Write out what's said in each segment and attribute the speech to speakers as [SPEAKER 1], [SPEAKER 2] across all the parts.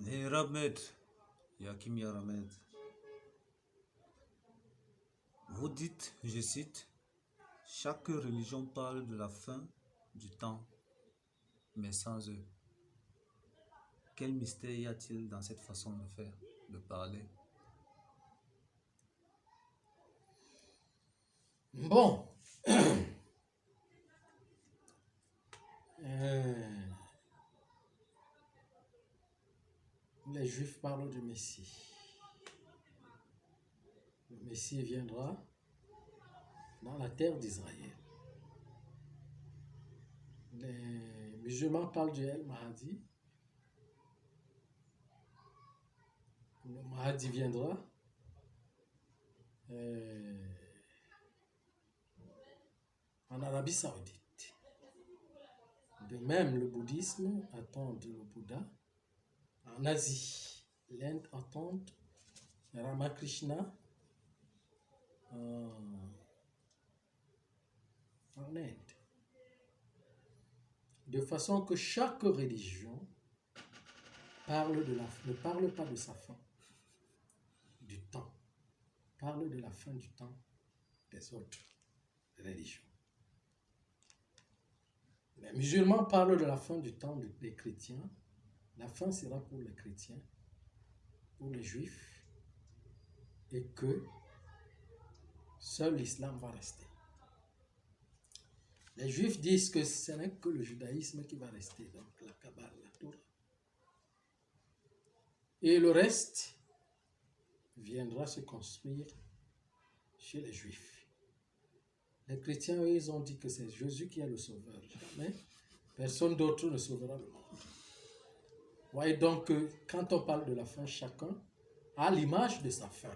[SPEAKER 1] Les Ramed, Yakim Yaramed, vous dites, je cite, chaque religion parle de la fin du temps, mais sans eux. Quel mystère y a-t-il dans cette façon de faire, de parler?
[SPEAKER 2] Bon, euh, les Juifs parlent du Messie. Le Messie viendra dans la terre d'Israël. Les musulmans parlent du El Mahdi. Le Mahdi viendra en Arabie Saoudite. De même, le bouddhisme attend le Bouddha. En Asie, l'Inde attend Ramakrishna. En Inde. De façon que chaque religion ne parle pas de sa fin, du temps, parle de la fin du temps des autres religions. Les musulmans parlent de la fin du temps des chrétiens. La fin sera pour les chrétiens, pour les juifs, et que seul l'islam va rester. Les juifs disent que ce n'est que le judaïsme qui va rester, donc la Kabbale, la Torah. Et le reste viendra se construire chez les juifs. Les chrétiens, eux, ils ont dit que c'est Jésus qui est le sauveur. Jamais personne d'autre ne sauvera le monde. Voyez donc que quand on parle de la fin, chacun a l'image de sa fin.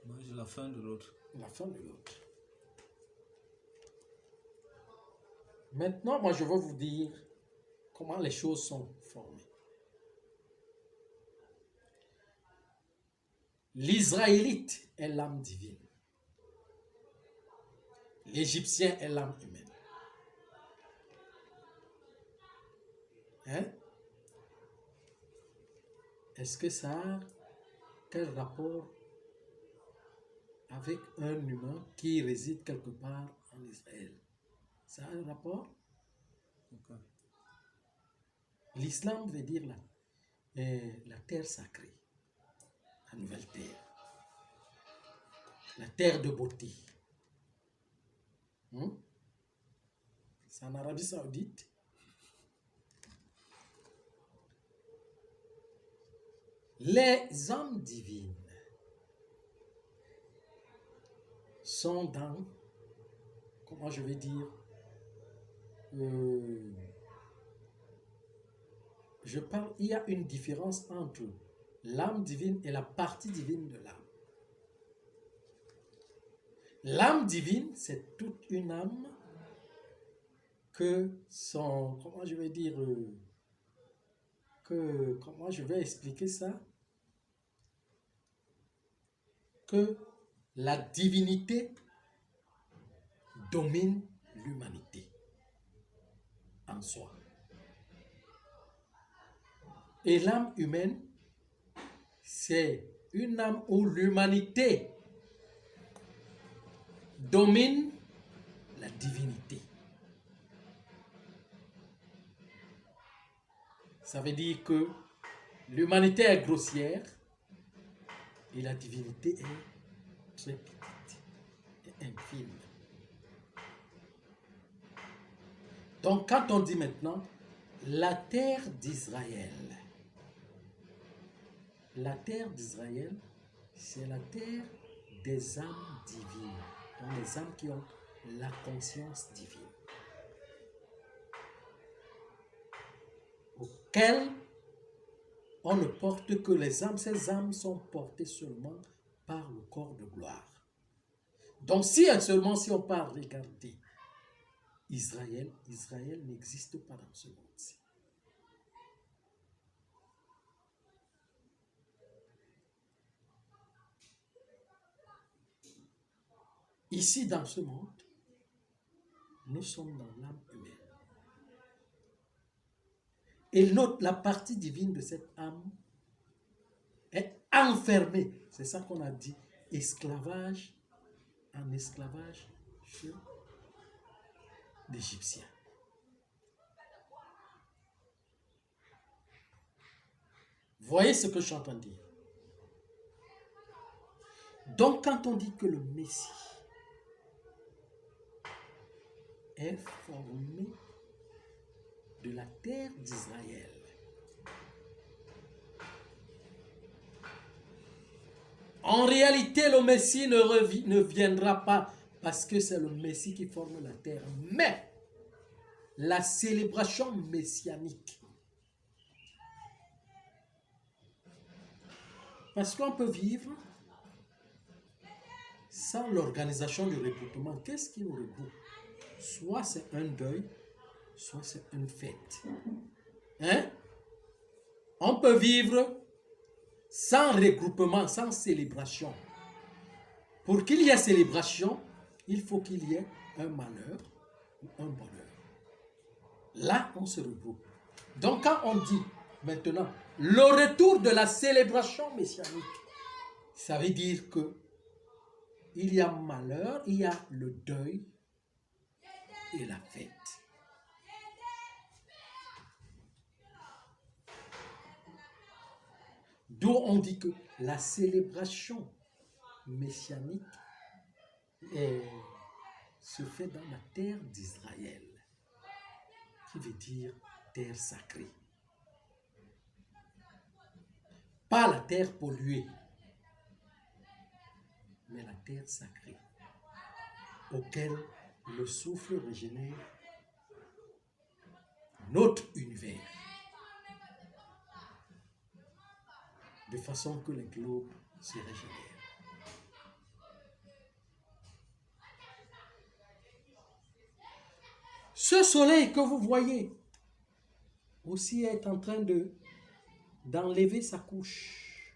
[SPEAKER 1] L'image de la fin de l'autre.
[SPEAKER 2] La fin de l'autre. Maintenant, moi, je vais vous dire comment les choses sont formées. L'Israélite est l'âme divine. L'Égyptien est l'âme humaine. Hein? Est-ce que ça a quel rapport avec un humain qui réside quelque part en Israël? Ça a un rapport?
[SPEAKER 1] Okay.
[SPEAKER 2] L'islam veut dire la terre sacrée, la nouvelle terre, la terre de beauté. C'est en Arabie Saoudite. Les âmes divines sont dans, comment je vais dire, il y a une différence entre l'âme divine et la partie divine de l'âme. L'âme divine, c'est toute une âme que son, comment je vais dire, comment je vais expliquer ça? Que la divinité domine l'humanité en soi. Et l'âme humaine, c'est une âme où l'humanité domine la divinité. Ça veut dire que l'humanité est grossière et la divinité est très petite et infime. Donc quand on dit maintenant la terre d'Israël, c'est la terre des âmes divines, donc les âmes qui ont la conscience divine, auxquelles on ne porte que les âmes. Ces âmes sont portées seulement par le corps de gloire. Donc si on part regarder Israël n'existe pas dans ce monde-ci. Ici, dans ce monde, nous sommes dans l'âme humaine. Et la partie divine de cette âme est enfermée. C'est ça qu'on a dit, esclavage en esclavage chez l'Égyptien. Voyez ce que je suis en train de dire. Donc, quand on dit que le Messie est formé de la terre d'Israël, en réalité, le Messie ne viendra pas parce que c'est le Messie qui forme la terre. Mais la célébration messianique, parce qu'on peut vivre sans l'organisation du regroupement. Qu'est-ce qui nous regroupe? Soit c'est un deuil, soit c'est une fête. Hein? On peut vivre sans regroupement, sans célébration. Pour qu'il y ait célébration, il faut qu'il y ait un malheur ou un bonheur. Là, on se regroupe. Donc, quand on dit maintenant le retour de la célébration messianique, ça veut dire que il y a malheur, il y a le deuil et la fête. D'où on dit que la célébration messianique se fait dans la terre d'Israël, qui veut dire terre sacrée. Pas la terre polluée, mais la terre sacrée, auquel le souffle régénère notre univers, de façon que les globes se régénèrent. Ce soleil que vous voyez aussi est en train d'enlever sa couche.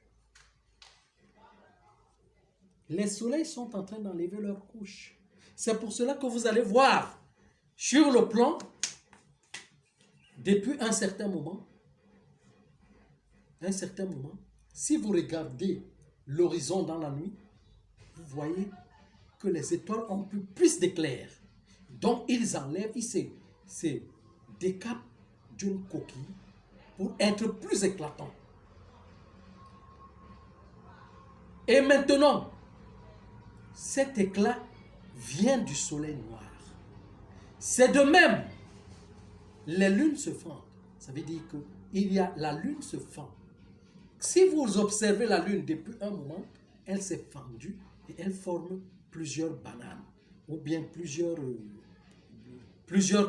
[SPEAKER 2] Les soleils sont en train d'enlever leur couche. C'est pour cela que vous allez voir sur le plan, depuis un certain moment, si vous regardez l'horizon dans la nuit, vous voyez que les étoiles ont plus d'éclairs. Donc ils enlèvent, ils se décapent d'une coquille pour être plus éclatants. Et maintenant, cet éclat vient du soleil noir. C'est de même, les lunes se fendent. Ça veut dire que la lune se fend. Si vous observez la lune depuis un moment, elle s'est fendue et elle forme plusieurs bananes ou bien plusieurs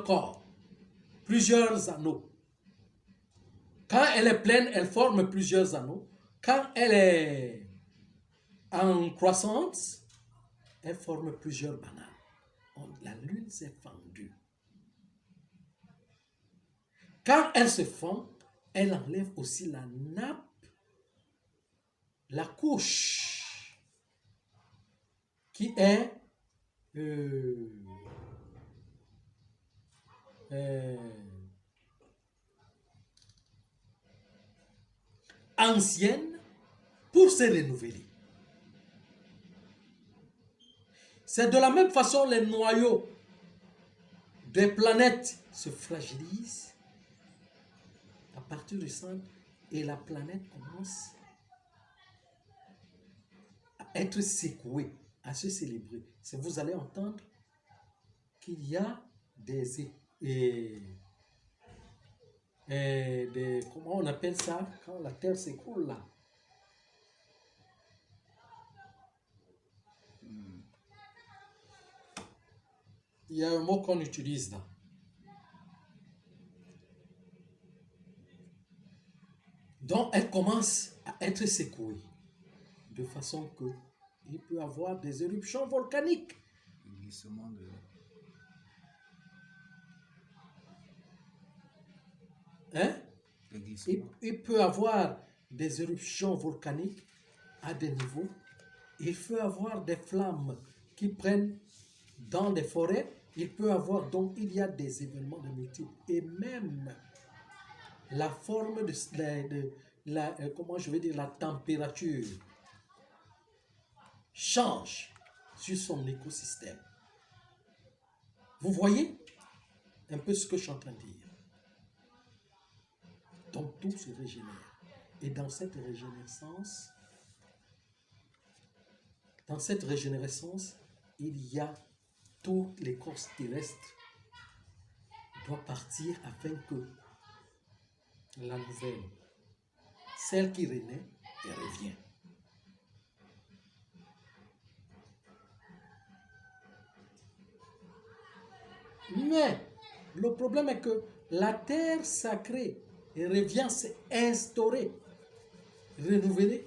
[SPEAKER 2] corps, plusieurs anneaux. Quand elle est pleine, elle forme plusieurs anneaux. Quand elle est en croissance, elle forme plusieurs bananes. La lune s'est fendue. Quand elle se fend, elle enlève aussi la nappe, la couche qui est ancienne pour se renouveler. C'est de la même façon les noyaux des planètes se fragilisent à partir du centre et la planète commence à être secouée, à se célébrer. Vous allez entendre qu'il y a des comment on appelle ça quand la terre s'écoule là? Il y a un mot qu'on utilise là. Donc elle commence à être secouée de façon que il peut y avoir des éruptions volcaniques.
[SPEAKER 1] Glissement de...
[SPEAKER 2] Hein? Il peut y avoir des éruptions volcaniques à des niveaux. Il peut y avoir des flammes qui prennent dans des forêts. Il peut y avoir, donc il y a des événements de multiples. Et même la forme comment je vais dire, la température change sur son écosystème. Vous voyez un peu ce que je suis en train de dire. Donc tout se régénère. Et dans cette régénérescence, il y a toutes les corps terrestres doivent partir afin que la nouvelle, celle qui renaît, elle revient. Mais le problème est que la terre sacrée revient s'instaurer, renouveler.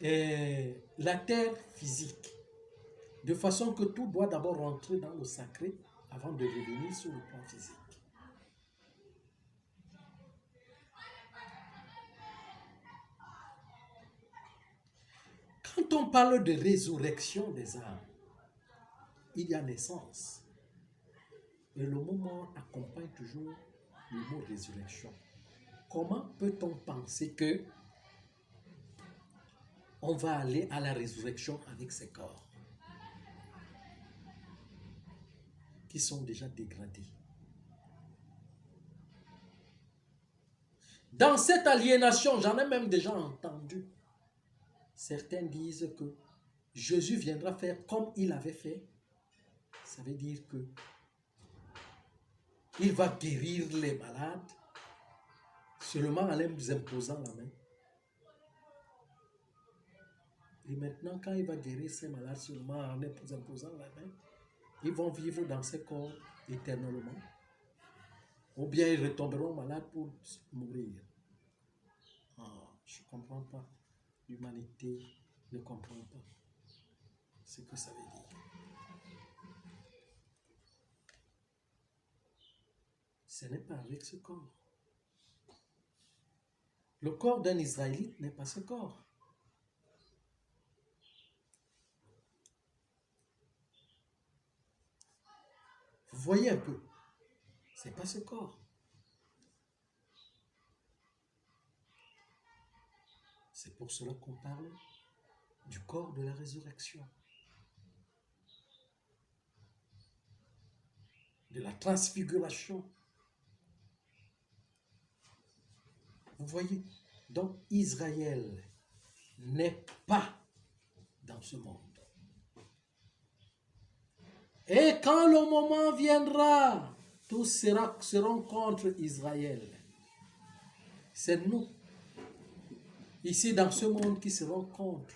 [SPEAKER 2] Et la terre physique, de façon que tout doit d'abord rentrer dans le sacré avant de revenir sur le plan physique. Quand on parle de résurrection des âmes, il y a naissance. Et le mot accompagne toujours le mot résurrection. Comment peut-on penser que on va aller à la résurrection avec ces corps qui sont déjà dégradés? Dans cette aliénation, j'en ai même déjà entendu. Certains disent que Jésus viendra faire comme il avait fait. Ça veut dire que il va guérir les malades seulement en les imposant la main. Et maintenant, quand il va guérir ces malades seulement en les imposant la main, ils vont vivre dans ces corps éternellement. Ou bien ils retomberont malades pour mourir. Je ne comprends pas. L'humanité ne comprend pas ce que ça veut dire. Ce n'est pas avec ce corps. Le corps d'un Israélite n'est pas ce corps. Vous voyez un peu, ce n'est pas ce corps. C'est pour cela qu'on parle du corps de la résurrection, de la transfiguration. Vous voyez, donc Israël n'est pas dans ce monde. Et quand le moment viendra, tous seront contre Israël. C'est nous, ici dans ce monde, qui seront contre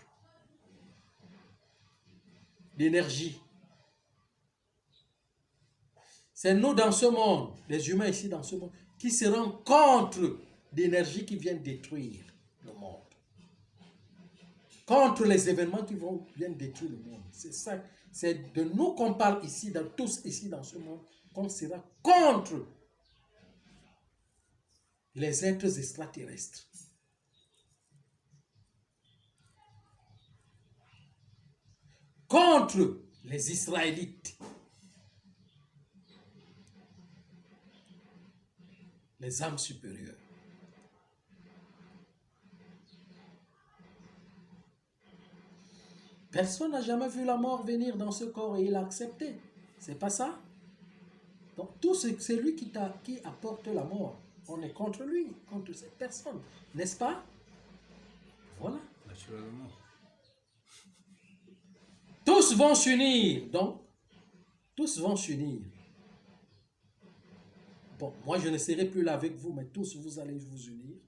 [SPEAKER 2] l'énergie. C'est nous dans ce monde, les humains ici dans ce monde, qui seront contre l'énergie qui vient détruire le monde. Contre les événements qui viennent détruire le monde. C'est ça. C'est de nous qu'on parle ici, tous ici dans ce monde, qu'on sera contre les êtres extraterrestres. Contre les Israélites. Les âmes supérieures. Personne n'a jamais vu la mort venir dans ce corps et il l'a accepté. C'est pas ça? Donc, c'est lui qui apporte la mort. On est contre lui, contre cette personne. N'est-ce pas? Voilà.
[SPEAKER 1] Naturellement.
[SPEAKER 2] Tous vont s'unir. Donc, tous vont s'unir. Bon, moi je ne serai plus là avec vous, mais tous vous allez vous unir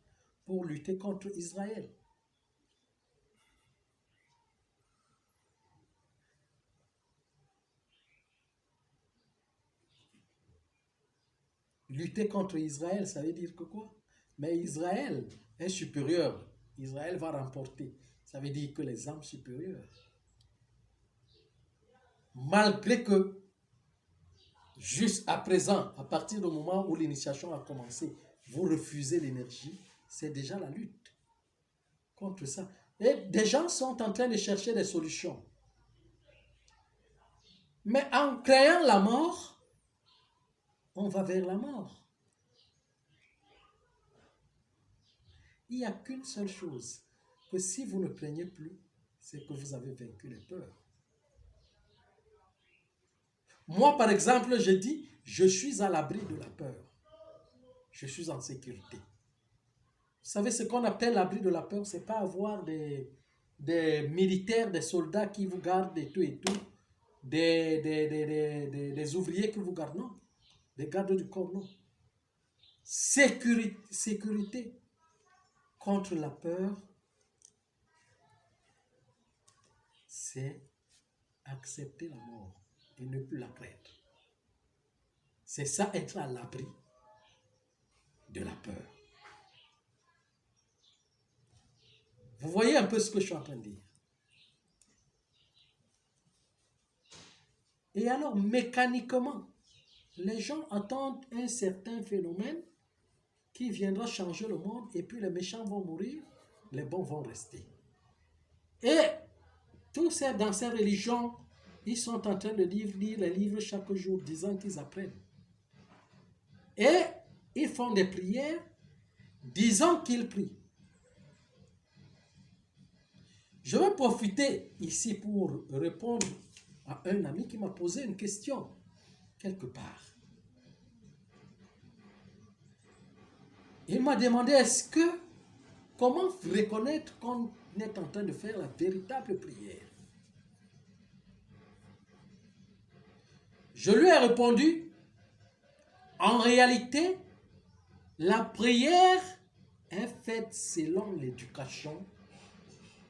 [SPEAKER 2] pour lutter contre Israël. Lutter contre Israël, ça veut dire que quoi? Mais Israël est supérieur. Israël va remporter. Ça veut dire que les âmes supérieures, malgré que, juste à présent, à partir du moment où l'initiation a commencé, vous refusez l'énergie, c'est déjà la lutte contre ça. Et des gens sont en train de chercher des solutions. Mais en créant la mort, on va vers la mort. il n'y a qu'une seule chose, que si vous ne craignez plus, c'est que vous avez vaincu les peurs. Moi, par exemple, je dis, je suis à l'abri de la peur. Je suis en sécurité. Vous savez, ce qu'on appelle l'abri de la peur, ce n'est pas avoir des militaires, des soldats qui vous gardent et tout, des ouvriers qui vous gardent, non. Des gardes du corps, non. Sécurité contre la peur, c'est accepter la mort et ne plus la craindre. C'est ça, être à l'abri de la peur. Vous voyez un peu ce que je suis en train de dire. Et alors, mécaniquement, les gens attendent un certain phénomène qui viendra changer le monde, et puis les méchants vont mourir, les bons vont rester. Et tous ces, dans ces religions, ils sont en train de lire les livres chaque jour, disant qu'ils apprennent. Et ils font des prières, disant qu'ils prient. Je vais profiter ici pour répondre à un ami qui m'a posé une question, quelque part. Il m'a demandé, comment reconnaître qu'on est en train de faire la véritable prière? Je lui ai répondu, en réalité, la prière est faite selon l'éducation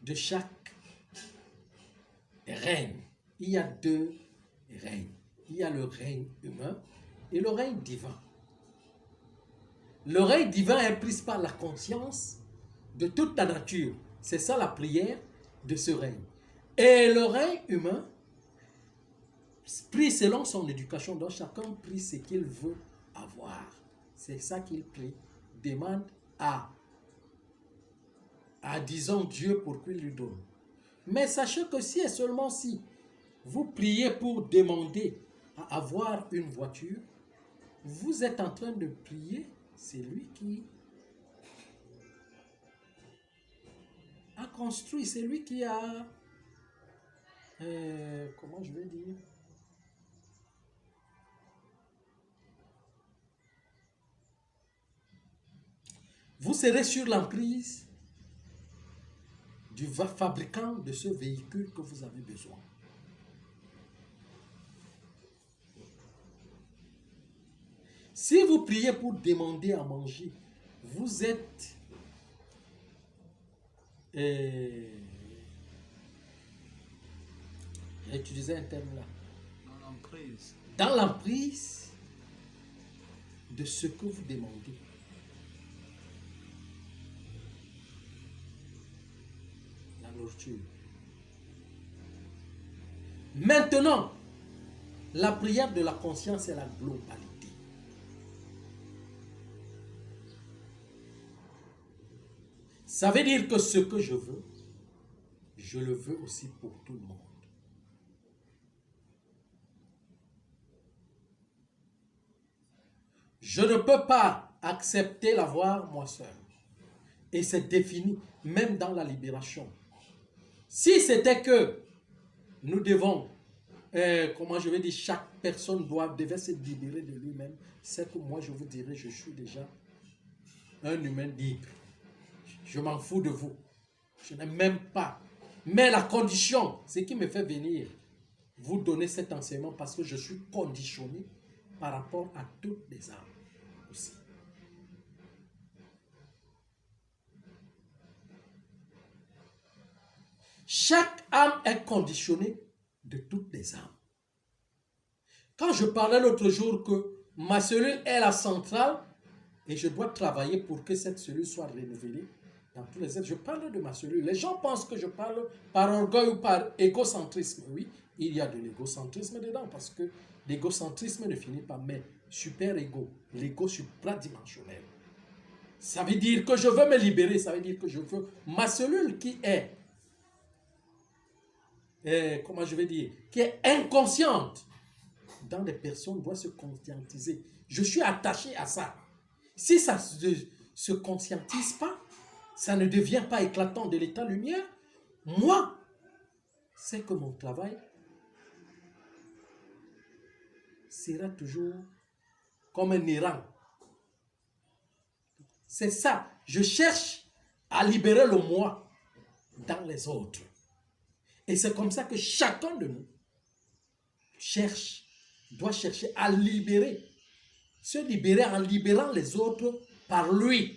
[SPEAKER 2] de chaque règne. Il y a deux règnes. Il y a le règne humain et le règne divin. Le règne divin est pris par la conscience de toute la nature. C'est ça la prière de ce règne. Et le règne humain, pris selon son éducation, donc chacun prie ce qu'il veut avoir. C'est ça qu'il prie, demande à disons Dieu pour qu'il lui donne. Mais sachez que si et seulement si vous priez pour demander à avoir une voiture, vous êtes en train de prier, c'est lui qui a construit, c'est lui qui a, comment je vais dire, vous serez sur l'emprise du fabricant de ce véhicule que vous avez besoin. Si vous priez pour demander à manger, vous êtes j'ai utilisé un terme là. Dans l'emprise de ce que vous demandez. La nourriture. Maintenant, la prière de la conscience est la globalité. Ça veut dire que ce que je veux, je le veux aussi pour tout le monde. Je ne peux pas accepter l'avoir moi seul. Et c'est défini, même dans la libération. Si c'était que nous devons, comment je vais dire, chaque personne devait se libérer de lui-même, c'est que moi je vous dirais, je suis déjà un humain libre. Je m'en fous de vous. Je n'aime même pas. Mais la condition, c'est qui me fait venir vous donner cet enseignement parce que je suis conditionné par rapport à toutes les âmes aussi. Chaque âme est conditionnée de toutes les âmes. Quand je parlais l'autre jour que ma cellule est la centrale et je dois travailler pour que cette cellule soit renouvelée dans tous les êtres, je parle de ma cellule. Les gens pensent que je parle par orgueil ou par égocentrisme. Oui, il y a de l'égocentrisme dedans parce que l'égocentrisme ne finit pas, mais super-égo, l'ego supradimensionnel. Ça veut dire que je veux me libérer, ça veut dire que je veux ma cellule qui est comment je vais dire, qui est inconsciente, dans les personnes doit se conscientiser. Je suis attaché à ça. Si ça ne se conscientise pas, ça ne devient pas éclatant de l'état-lumière, moi, c'est que mon travail sera toujours comme un errant. C'est ça, je cherche à libérer le moi dans les autres. Et c'est comme ça que chacun de nous doit chercher à libérer, se libérer en libérant les autres par lui.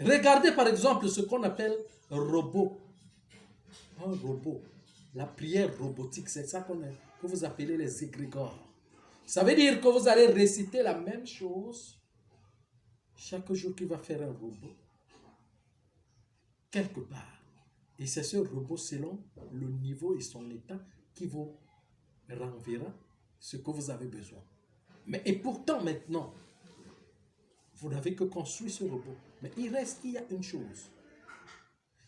[SPEAKER 2] Regardez par exemple ce qu'on appelle robot. Un robot. La prière robotique, c'est ça que vous appelez les égrégores. Ça veut dire que vous allez réciter la même chose chaque jour qu'il va faire un robot. Quelque part. Et c'est ce robot, selon le niveau et son état, qui vous renverra ce que vous avez besoin. Et pourtant, maintenant, vous n'avez que construit ce robot. Mais il y a une chose.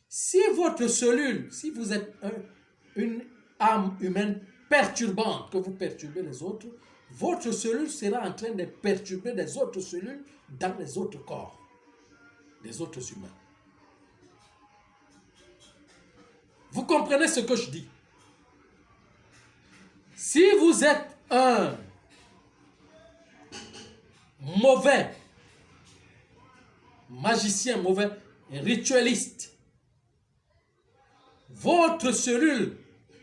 [SPEAKER 2] Si votre cellule, si vous êtes une âme humaine perturbante, que vous perturbez les autres, votre cellule sera en train de perturber des autres cellules dans les autres corps, des autres humains. Vous comprenez ce que je dis? Si vous êtes un mauvais magicien, mauvais ritualiste, votre cellule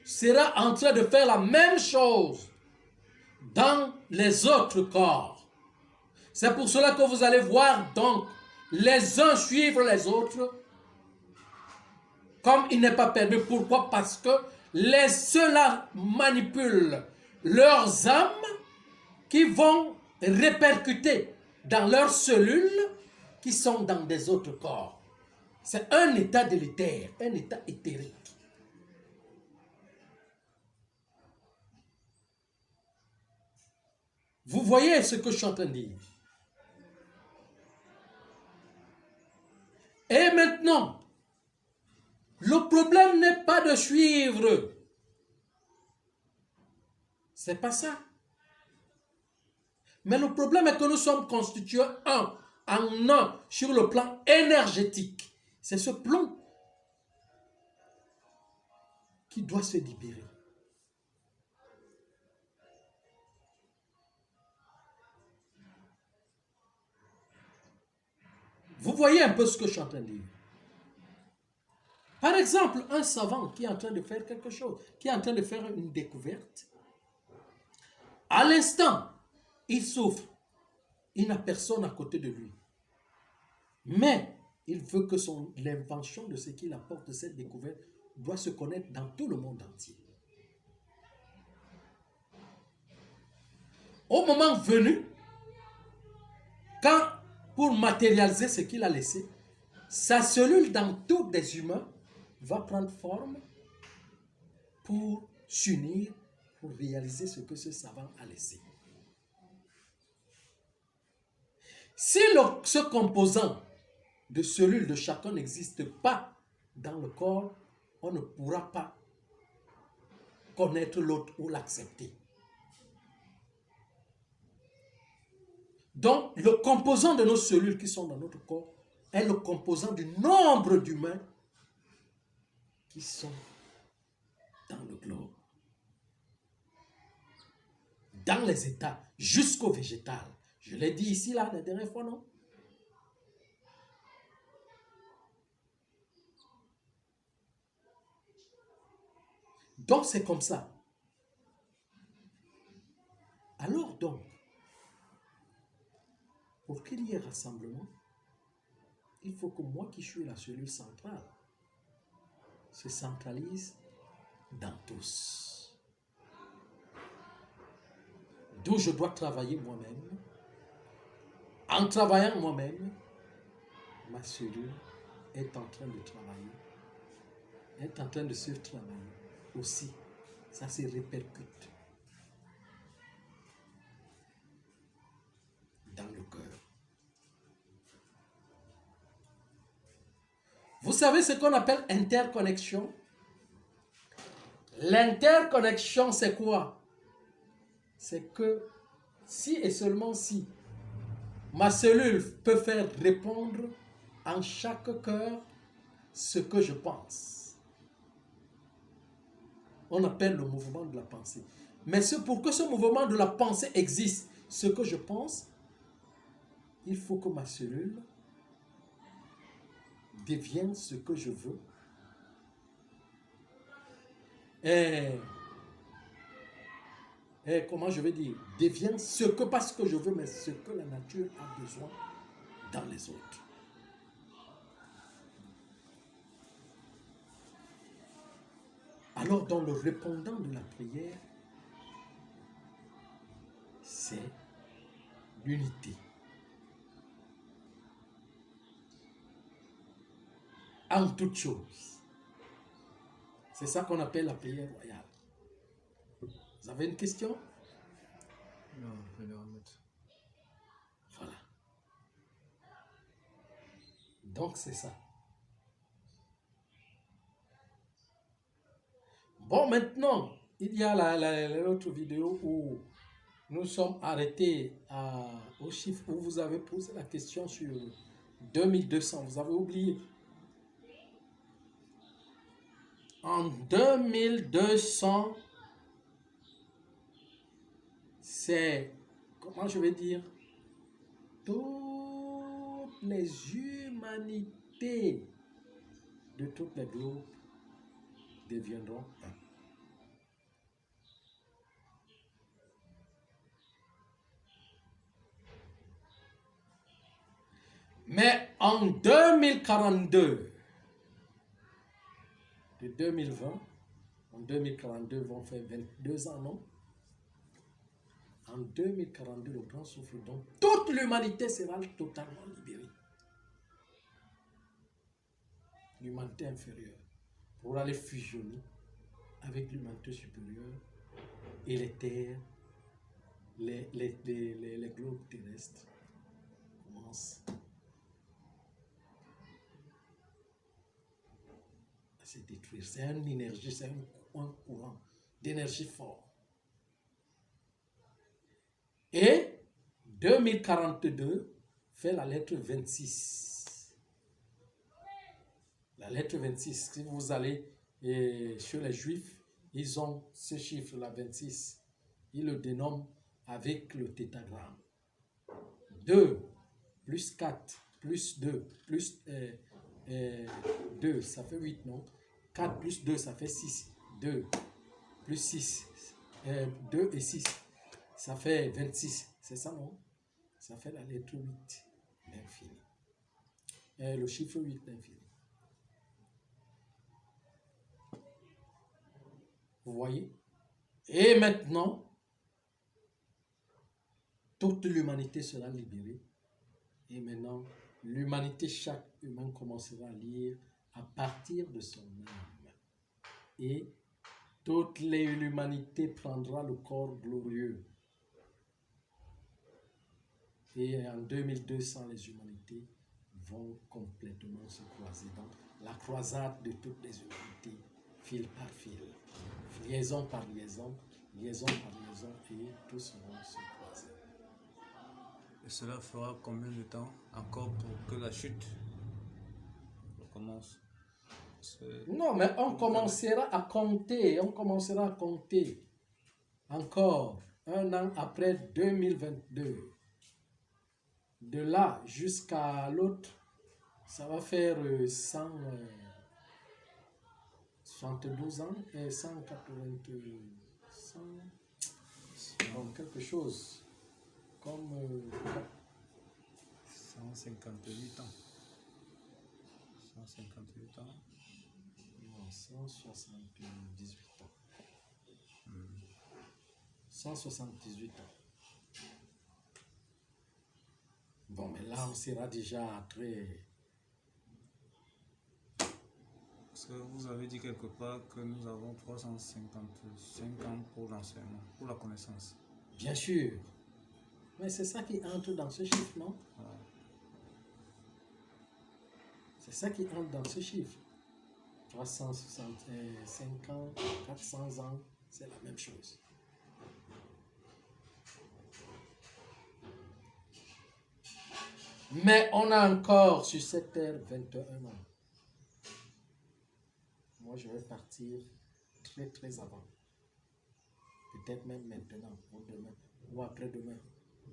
[SPEAKER 2] sera en train de faire la même chose dans les autres corps. C'est pour cela que vous allez voir donc les uns suivre les autres comme il n'est pas permis. Pourquoi? Parce que ceux-là manipulent leurs âmes qui vont répercuter dans leurs cellules qui sont dans des autres corps. C'est un état délétère, un état éthérique. Vous voyez ce que je suis en train de dire? Et maintenant, le problème n'est pas de suivre. C'est pas ça. Mais le problème est que nous sommes constitués en un sur le plan énergétique. C'est ce plan qui doit se libérer. Vous voyez un peu ce que je suis en train de dire. Par exemple, un savant qui est en train de faire quelque chose, qui est en train de faire une découverte, à l'instant, il souffre. Il n'a personne à côté de lui. Mais il veut que l'invention de ce qu'il apporte de cette découverte doit se connaître dans tout le monde entier. Au moment venu, quand pour matérialiser ce qu'il a laissé, sa cellule dans tous les humains va prendre forme pour s'unir, pour réaliser ce que ce savant a laissé. Si ce composant de cellules de chacun n'existe pas dans le corps, on ne pourra pas connaître l'autre ou l'accepter. Donc, le composant de nos cellules qui sont dans notre corps est le composant du nombre d'humains qui sont dans le globe. Dans les états, jusqu'au végétal. Je l'ai dit ici, là, la dernière fois, non? Donc, c'est comme ça. Alors donc, pour qu'il y ait rassemblement, il faut que moi qui suis la cellule centrale se centralise dans tous. D'où je dois travailler moi-même. En travaillant moi-même, ma cellule est en train de travailler, est en train de se travailler aussi. Ça se répercute dans le cœur. Vous savez ce qu'on appelle interconnexion? L'interconnexion, c'est quoi? C'est que si et seulement si Ma cellule peut faire répondre en chaque cœur ce que je pense. On appelle le mouvement de la pensée. Mais pour que ce mouvement de la pensée existe, ce que je pense, il faut que ma cellule devienne ce que je veux. Et comment je vais dire, devienne ce que, pas ce que je veux, mais ce que la nature a besoin dans les autres. Alors, dans le répondant de la prière, c'est l'unité. En toute chose. C'est ça qu'on appelle la prière royale. Vous avez une question?
[SPEAKER 1] Non, je vais le remettre.
[SPEAKER 2] Voilà. Donc, c'est ça. Bon, maintenant, il y a l'autre vidéo où nous sommes arrêtés au chiffre où vous avez posé la question sur 2200. Vous avez oublié. En 2200, c'est, comment je vais dire, toutes les humanités de toutes les globes deviendront un. Mais en 2042, de 2020, en 2042 vont faire 22 ans, non? En 2042, le grand souffle, donc toute l'humanité sera totalement libérée. L'humanité inférieure, pour aller fusionner avec l'humanité supérieure et les terres, les globes terrestres commencent à se détruire. C'est une énergie, c'est un courant d'énergie fort. Et 2042 fait la lettre 26. La lettre 26, si vous allez chez les Juifs, ils ont ce chiffre-là, 26. Ils le dénomment avec le tétragramme. 2 plus 4 plus 2 plus 2, ça fait 8, non? 4 plus 2, ça fait 6. 2 plus 6, 2 et 6, ça fait 26. C'est ça, non? Ça fait la lettre 8, l'infini. Le chiffre 8, l'infini. Vous voyez? Et maintenant, toute l'humanité sera libérée. Et maintenant, l'humanité, chaque humain commencera à lire à partir de son âme. Et toute l'humanité prendra le corps glorieux. Et en 2200, les humanités vont complètement se croiser dans la croisade de toutes les humanités, fil par fil, liaison par liaison, liaison par liaison, et tous vont se croiser.
[SPEAKER 1] Et cela fera combien de temps encore pour que la chute recommence?
[SPEAKER 2] Non, mais on commencera à compter encore un an après 2022. De là jusqu'à l'autre, ça va faire 172 ans et 180, donc quelque chose comme
[SPEAKER 1] 158 ans. 158 ans.
[SPEAKER 2] Non, 178 ans. 178 ans. Bon, mais là, on sera déjà très...
[SPEAKER 1] Parce que vous avez dit quelque part que nous avons 355 ans pour l'enseignement, pour la connaissance.
[SPEAKER 2] Bien sûr. Mais c'est ça qui entre dans ce chiffre, non?
[SPEAKER 1] Voilà.
[SPEAKER 2] C'est ça qui entre dans ce chiffre. 365 ans, 400 ans, c'est la même chose. Mais on a encore sur cette terre 21 ans. Moi, je vais partir très, très avant. Peut-être même maintenant, ou demain, ou après-demain,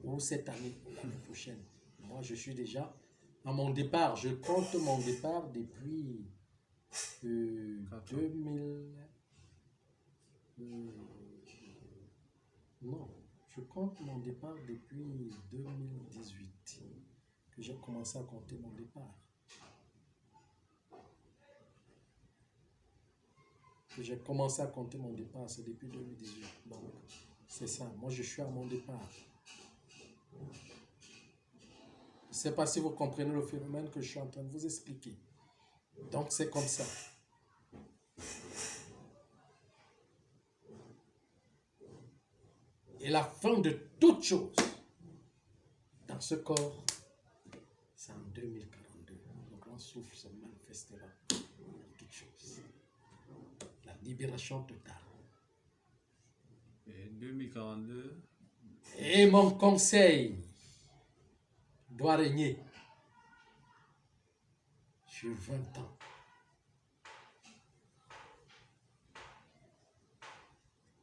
[SPEAKER 2] ou cette année, ou l'année prochaine. Moi, je suis déjà à mon départ. Je compte mon départ depuis 2000. Non, je compte mon départ depuis 2018 que j'ai commencé à compter mon départ. Que j'ai commencé à compter mon départ, c'est depuis 2018. Donc, c'est ça. Moi, je suis à mon départ. Je ne sais pas si vous comprenez le phénomène que je suis en train de vous expliquer. Donc, c'est comme ça. Et la fin de toute chose dans ce corps, c'est en 2042. Le grand souffle se manifestera dans toute chose. La libération totale.
[SPEAKER 1] Et 2042.
[SPEAKER 2] Et mon conseil doit régner sur 20 ans.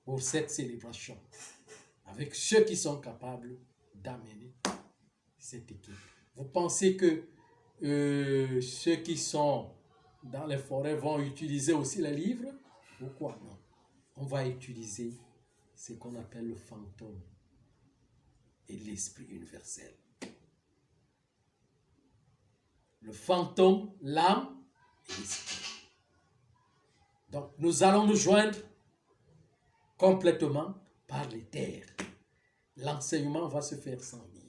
[SPEAKER 2] Pour cette célébration, avec ceux qui sont capables d'amener cette équipe. Vous pensez que ceux qui sont dans les forêts vont utiliser aussi les livres? Pourquoi non? On va utiliser ce qu'on appelle le fantôme et l'esprit universel. Le fantôme, l'âme et l'esprit. Donc, nous allons nous joindre complètement par les terres. L'enseignement va se faire sans lire.